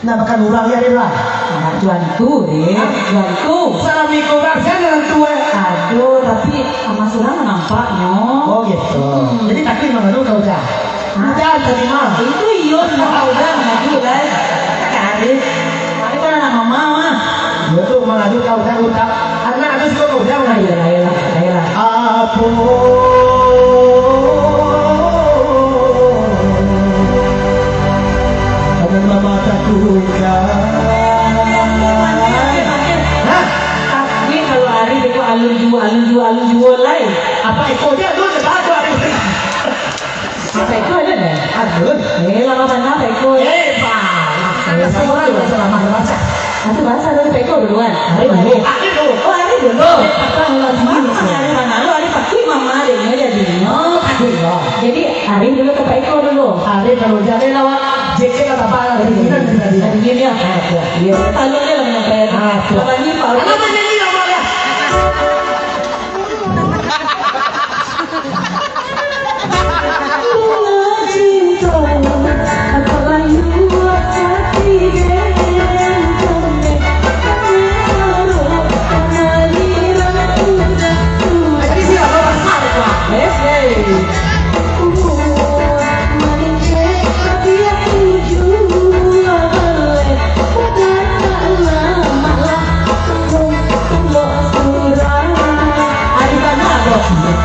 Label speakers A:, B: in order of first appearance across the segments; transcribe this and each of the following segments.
A: Nah makan urang ya lah.
B: Nah, juanku deh, juanku.
A: Salami kurang saya dengan tua.
B: Aduh, tapi sama surang nampaknya.
A: Oh gitu. Jadi takut mengadu kau dah. Udah tadi mah.
B: Itu iya, udah mengadu kan. Karir. Tapi kalau nama mama.
A: Dia tuh mengadu kau dah udah. Anak aku juga kau dah.
B: Ayolah.
A: Apa? Kamu mama takutkan.
B: Tapi kalau hari itu alun jual lain.
A: Apa ekornya tu cepat tu hari.
B: Apa itu ada deh?
A: Aduh.
B: Lama mana apa itu?
A: Pak. Semua tu selama bahasa.
B: Nanti bahasa dari Peko duluan.
A: Hari dulu. Hari dulu.
B: Oh hari dulu. Apa lagi? Hari mana? Lu hari pasti mama deh jadi. Oh
A: Hari dulu.
B: jadi hari dulu ke Peko dulu.
A: Hari kalau jadi lawat JK kata apa dari sini tadi.
B: Hari gini ya. Iya. Kalau dia lagi ngapain? Lagi Pak.
A: Apa jadi namanya?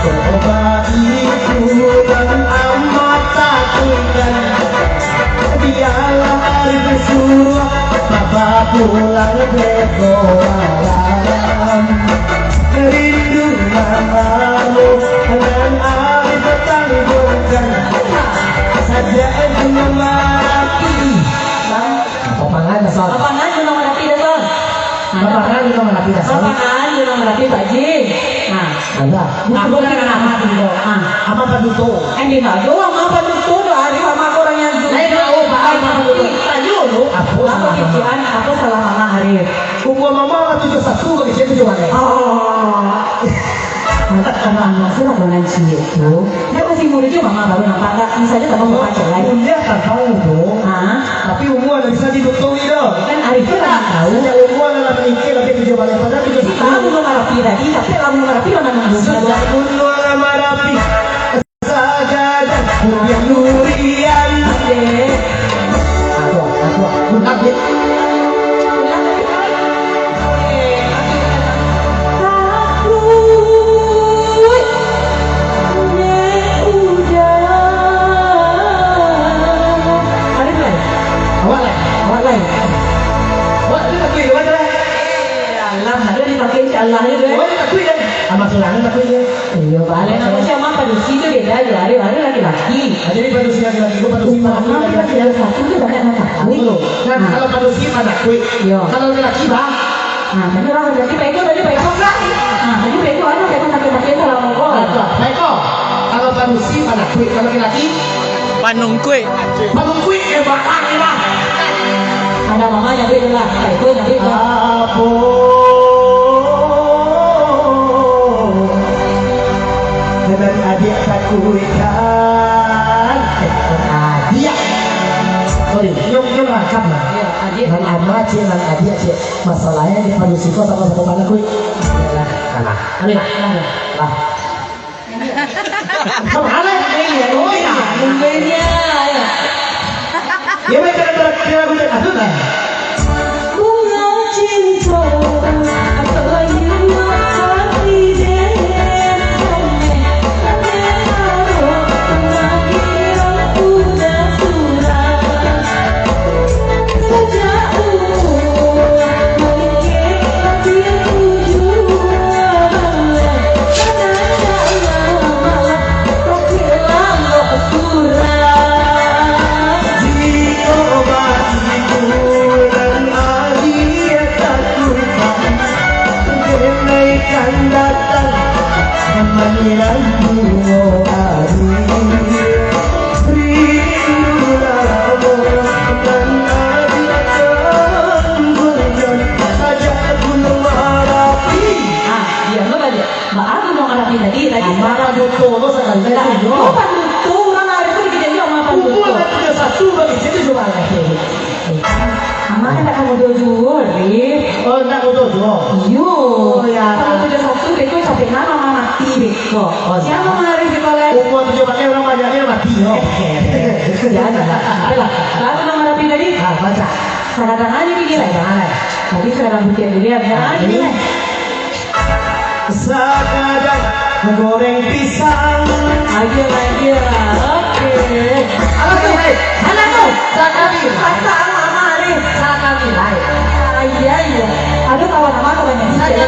A: Coba itu dan amat takutkan. Dialah hari bersuruh Bapak pulang berdoa. Rindu mamamu dengan hari bertanggungan. Saja itu memati. Papangan dasar.
B: Papangan di nomor api dasar.
A: Papangan itu mana tidak salah.
B: Papangan di nomor api Pak Ji. Nah,
A: Ada. Aku kan anak itu. Apa paduto?
B: ini nggak doang apa itu hari sama orang yang dulu.
A: Saya tahu Pak apa paduto.
B: Tanya lu.
A: Aku
B: Apa
A: salah mama.
B: kecian? Apa salah mama hari?
A: Umur mama 71 bagi saya tujuh mana?
B: Karena masih lah dengan si itu. Dia masih muda juga mama baru nampak nggak? Misalnya sama mau pacar lagi.
A: Dia tak tahu dong. Tapi umur ada bisa didoktori dah.
B: Kan hari itu kan tahu.
A: Sejak umur adalah menikah lebih tujuh balik pada tujuh
B: Si kamu mau ngarapi tadi, tapi kamu ngarapi orang nunggu.
A: Sejak umur lama rapi sajadah yang durian. Aku kaget.
B: Allah itu
A: Oh, ini takut ya? Sama sulangan takut ya?
B: iya balik nama siapa padusi itu beda aja hari laki-laki
A: Jadi padusi lagi-lagi, gua padusi
B: mama kita tidak satu itu banyak anak
A: Dulu. Nah, kalau padusi pada kue.
B: Iya.
A: Kalau laki bang,
B: nah tadi orang laki Peko tadi Peko kan nah tadi Peko ada Peko laki-laki itu kalau mau
A: Baiko. Kalau padusi pada kue, kalau laki
C: Panung kue.
A: panung kue bakar ya bang.
B: ada mamanya beda lah Peko nanti
A: Apa? Dengan adik takutkan. Adik. Sorry, nyok rakam lah.
B: iya adik
A: Nan ama cik, nan adik cik. Masalahnya di padusi kau sama mana kue? Kalah. Ani nak. Lah. Kemana?
B: iya nungguinnya
A: Ya baik kena kira aku tak ada kan?
B: bunga cinta atau lagi hati Iko.
A: Oh,
B: Siapa menari di kolek?
A: Umur 7 pakai orang banyaknya mati.
B: Jangan. Ayolah, lalu nama rapi tadi.
A: Ah, baca.
B: Sekarang aja begini. Tadi sekarang bukti dilihat. Sekarang aja begini.
A: Sekadang goreng pisang.
B: Aja. Oke.
A: Apa tuh, hei?
B: Anak tuh.
A: Sakali.
B: Kata mama Ari.
A: Sakali, hai.
B: Iya. Aduh kawan nama tuh banyak.
A: Saya